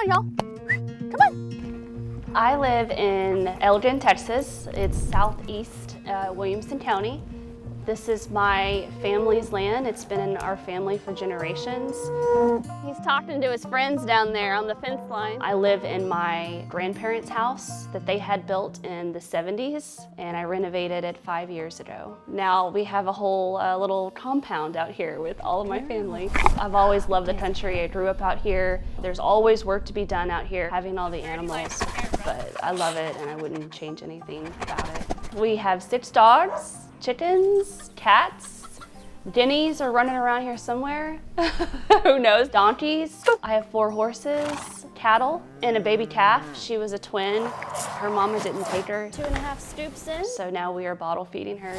on, y'all. Come on. I live in Elgin, Texas. It's southeast Williamson County. This is my family's land. It's been in our family for generations. He's talking to his friends down there on the fence line. I live in my grandparents' house that they had built in the 70s, and I renovated it 5 years ago. Now we have a whole little compound out here with all of my family. I've always loved the country. I grew up out here. There's always work to be done out here, having all the animals, but I love it and I wouldn't change anything about it. We have 6 dogs, chickens, cats. Denny's are running around here somewhere. Who knows? Donkeys. I have 4 horses, cattle, and a baby calf. She was a twin. Her mama didn't take her. 2.5 scoops in. So now we are bottle feeding her.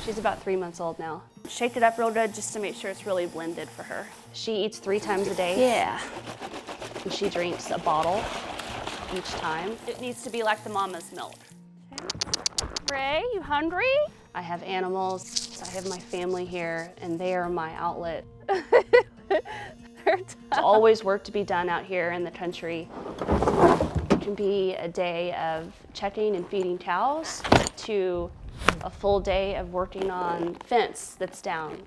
She's about 3 months old now. Shake it up real good just to make sure it's really blended for her. She eats 3 times a day. Yeah. And she drinks a bottle each time. It needs to be like the mama's milk. Ray, you hungry? I have animals, I have my family here, and they are my outlet. There's always work to be done out here in the country. It can be a day of checking and feeding cows to a full day of working on fence that's down.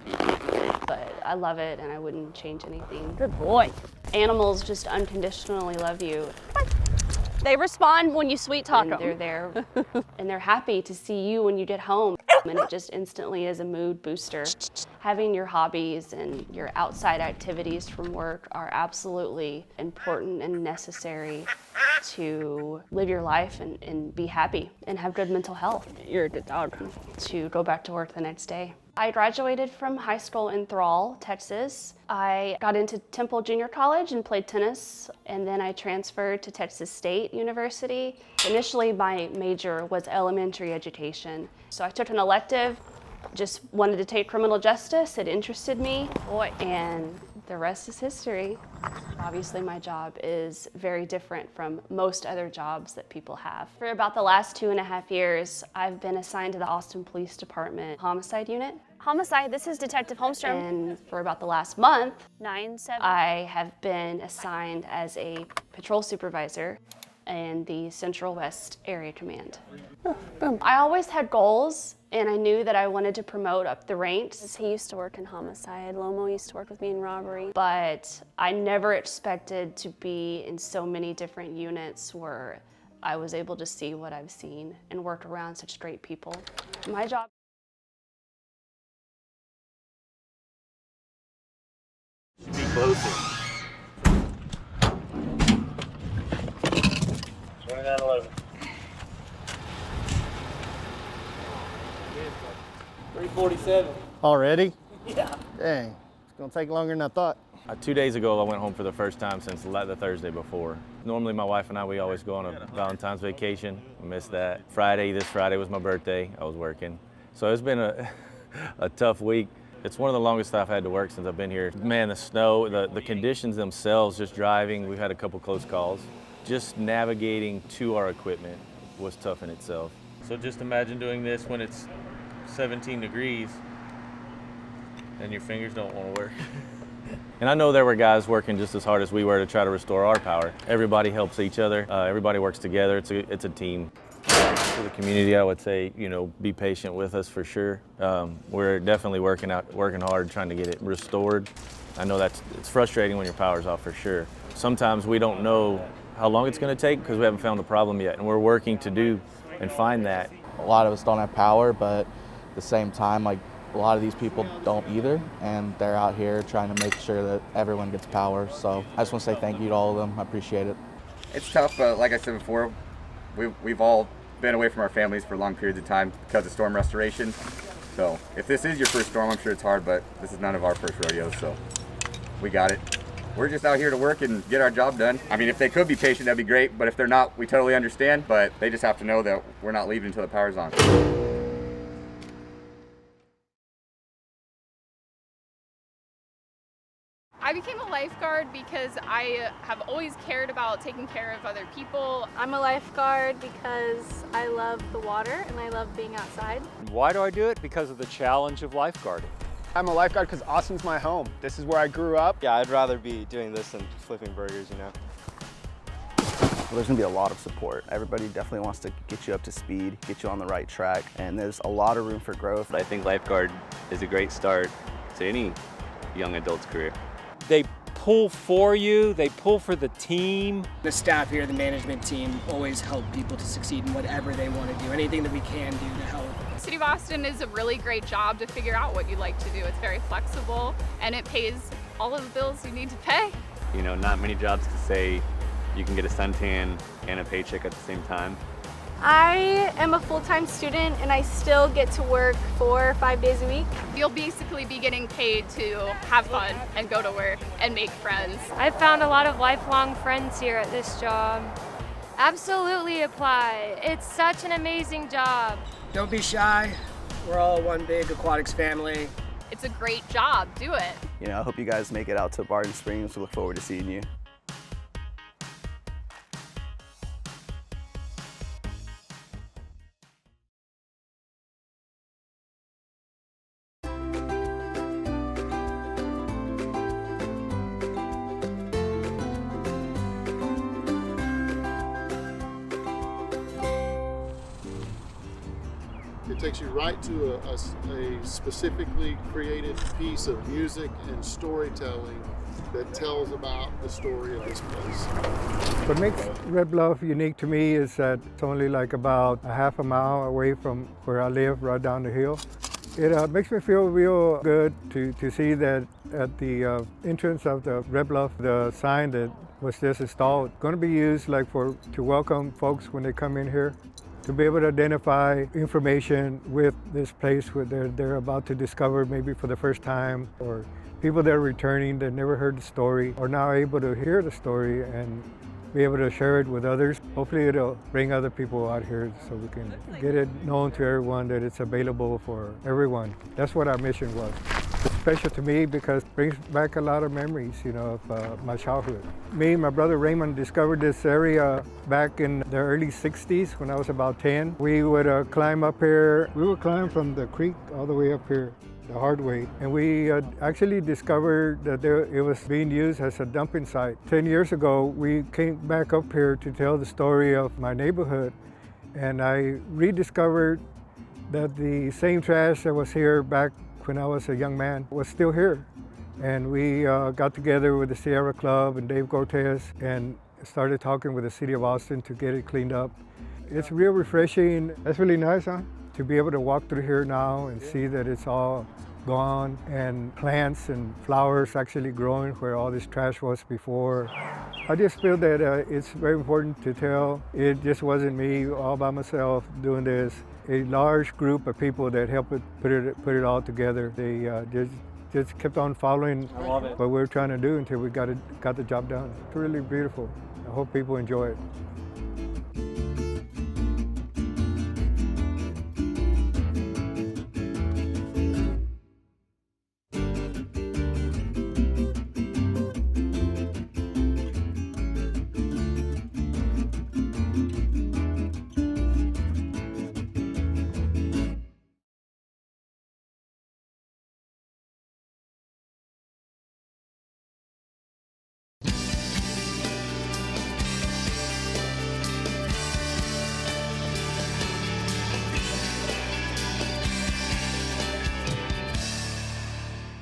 But I love it and I wouldn't change anything. Good boy. Animals just unconditionally love you. They respond when you sweet talk them. They're there and they're happy to see you when you get home. And it just instantly is a mood booster. Having your hobbies and your outside activities from work are absolutely important and necessary to live your life and be happy and have good mental health. You're a good dog. To go back to work the next day. I graduated from high school in Thrall, Texas. I got into Temple Junior College and played tennis, and then I transferred to Texas State University. Initially, my major was elementary education. So I took an elective, just wanted to take criminal justice. It interested me, and the rest is history. Obviously, my job is very different from most other jobs that people have. For about the last 2.5 years, I've been assigned to the Austin Police Department Homicide Unit. Homicide, this is Detective Holmstrom. And for about the last month, 9/7, I have been assigned as a patrol supervisor in the Central West Area Command. I always had goals, and I knew that I wanted to promote up the ranks. He used to work in homicide. Lomo used to work with me in robbery. But I never expected to be in so many different units where I was able to see what I've seen and work around such great people. My job. Be closer. 2911. 347. Already? Yeah. Dang, it's gonna take longer than I thought. 2 days ago, I went home for the first time since the Thursday before. Normally, my wife and I, we always go on a Valentine's vacation. I missed that. This Friday was my birthday. I was working. So it's been a tough week. It's one of the longest I've had to work since I've been here. Man, the snow, the conditions themselves, just driving, we've had a couple close calls. Just navigating to our equipment was tough in itself. So just imagine doing this when it's 17 degrees and your fingers don't want to work. And I know there were guys working just as hard as we were to try to restore our power. Everybody helps each other. Everybody works together. It's a team. For the community, I would say, be patient with us for sure. We're definitely working hard, trying to get it restored. I know it's frustrating when your power's off for sure. Sometimes we don't know how long it's going to take because we haven't found the problem yet, and we're working to do and find that. A lot of us don't have power, but at the same time, like a lot of these people don't either, and they're out here trying to make sure that everyone gets power. So I just want to say thank you to all of them. I appreciate it. It's tough, but like I said before, we've all been away from our families for long periods of time because of storm restoration. So if this is your first storm, I'm sure it's hard, but this is none of our first rodeos, so we got it. We're just out here to work and get our job done. I mean, if they could be patient, that'd be great, but if they're not, we totally understand, but they just have to know that we're not leaving until the power's on. I became a lifeguard because I have always cared about taking care of other people. I'm a lifeguard because I love the water and I love being outside. Why do I do it? Because of the challenge of lifeguarding. I'm a lifeguard because Austin's my home. This is where I grew up. Yeah, I'd rather be doing this than flipping burgers, Well, there's gonna be a lot of support. Everybody definitely wants to get you up to speed, get you on the right track, and there's a lot of room for growth. I think lifeguard is a great start to any young adult's career. They pull for you, they pull for the team. The staff here, the management team, always help people to succeed in whatever they want to do, anything that we can do to help. City of Austin is a really great job to figure out what you like to do. It's very flexible and it pays all of the bills you need to pay. You know, not many jobs to say you can get a suntan and a paycheck at the same time. I am a full-time student and I still get to work 4 or 5 days a week. You'll basically be getting paid to have fun and go to work and make friends. I've found a lot of lifelong friends here at this job. Absolutely apply. It's such an amazing job. Don't be shy. We're all one big aquatics family. It's a great job. Do it. You know, I hope you guys make it out to Barton Springs. We look forward to seeing you. It takes you right to a specifically created piece of music and storytelling that tells about the story of this place. What makes Red Bluff unique to me is that it's only like about a half a mile away from where I live, right down the hill. It makes me feel real good to see that at the entrance of the Red Bluff, the sign that was just installed, going to be used like to welcome folks when they come in here, to be able to identify information with this place where they're about to discover maybe for the first time, or people that are returning that never heard the story are now able to hear the story and be able to share it with others. Hopefully it'll bring other people out here so we can get it known to everyone that it's available for everyone. That's what our mission was. It's special to me because it brings back a lot of memories, you know, of my childhood. Me and my brother Raymond discovered this area back in the early 60s when I was about 10. We would climb up here. We would climb from the creek all the way up here the hard way. And we actually discovered that it was being used as a dumping site. 10 years ago, we came back up here to tell the story of my neighborhood. And I rediscovered that the same trash that was here back when I was a young man was still here. And we got together with the Sierra Club and Dave Cortez and started talking with the City of Austin to get it cleaned up. It's real refreshing. That's really nice, huh? To be able to walk through here now and see that it's all gone and plants and flowers actually growing where all this trash was before. I just feel that it's very important to tell it just wasn't me all by myself doing this. A large group of people that helped put it all together. They just kept on following what we were trying to do until we got the job done. It's really beautiful. I hope people enjoy it.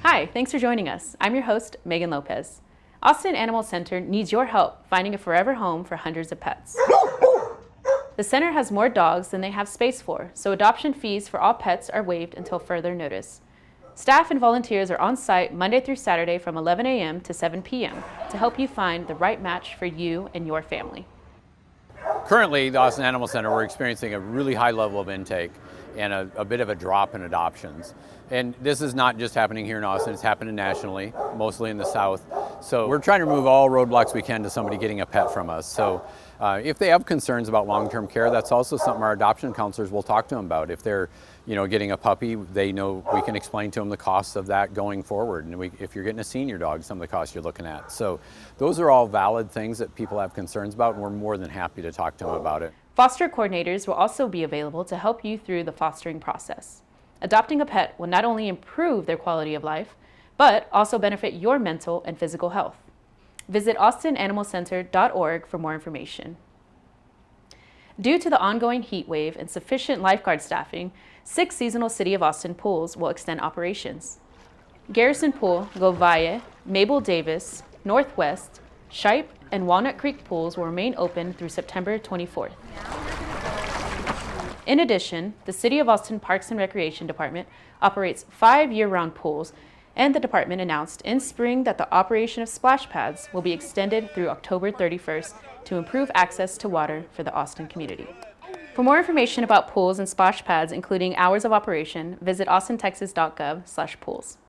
Hi, thanks for joining us. I'm your host, Megan Lopez. Austin Animal Center needs your help finding a forever home for hundreds of pets. The center has more dogs than they have space for, so adoption fees for all pets are waived until further notice. Staff and volunteers are on site Monday through Saturday from 11 a.m. to 7 p.m. to help you find the right match for you and your family. Currently, the Austin Animal Center, we're experiencing a really high level of intake and a bit of a drop in adoptions. And this is not just happening here in Austin, it's happening nationally, mostly in the South. So we're trying to remove all roadblocks we can to somebody getting a pet from us. So if they have concerns about long-term care, that's also something our adoption counselors will talk to them about. If they're getting a puppy, they know we can explain to them the costs of that going forward. And if you're getting a senior dog, some of the costs you're looking at. So those are all valid things that people have concerns about, and we're more than happy to talk to them about it. Foster coordinators will also be available to help you through the fostering process. Adopting a pet will not only improve their quality of life, but also benefit your mental and physical health. Visit austinanimalcenter.org for more information. Due to the ongoing heat wave and sufficient lifeguard staffing, 6 seasonal City of Austin pools will extend operations. Garrison Pool, Gold Valle, Mabel Davis, Northwest, Shipe, and Walnut Creek pools will remain open through September 24th. In addition, the City of Austin Parks and Recreation Department operates 5 year-round pools, and the department announced in spring that the operation of splash pads will be extended through October 31st to improve access to water for the Austin community. For more information about pools and splash pads, including hours of operation, visit austintexas.gov/pools.